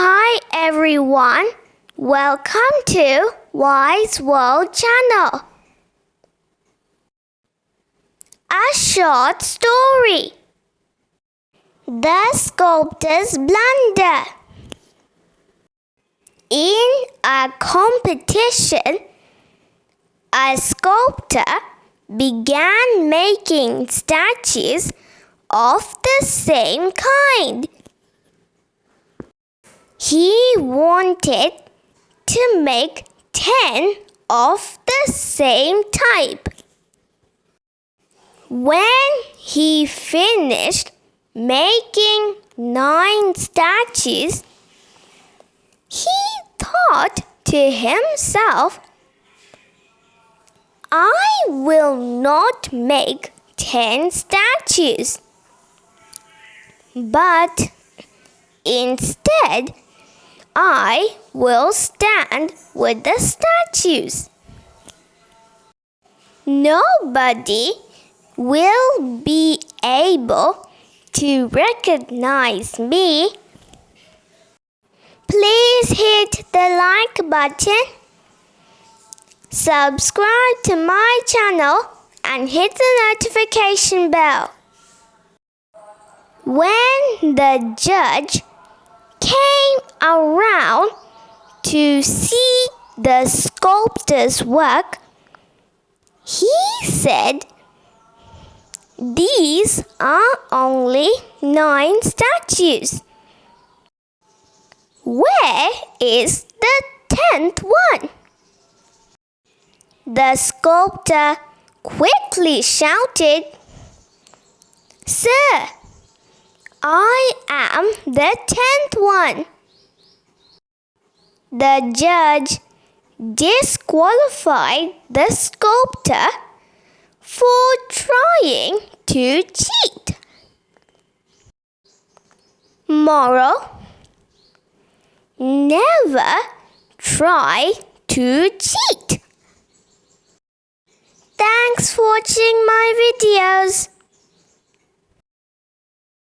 Hi everyone, welcome to Wise World Channel. A short story. The Sculptor's Blunder. In a competition, a sculptor began making statues of the same kind. He wanted to make 10 of the same type. When he finished making 9 statues, he thought to himself, I will not make 10 statues, but instead, I will stand with the statues. Nobody will be able to recognize me. Please hit the like button, subscribe to my channel, and hit the notification bell. When the judge came around to see the sculptor's work, he said, these are only 9 statues. Where is the 10th one? The sculptor quickly shouted, Sir, I am the 10th one. The judge disqualified the sculptor for trying to cheat. Moral: never try to cheat. Thanks for watching my videos.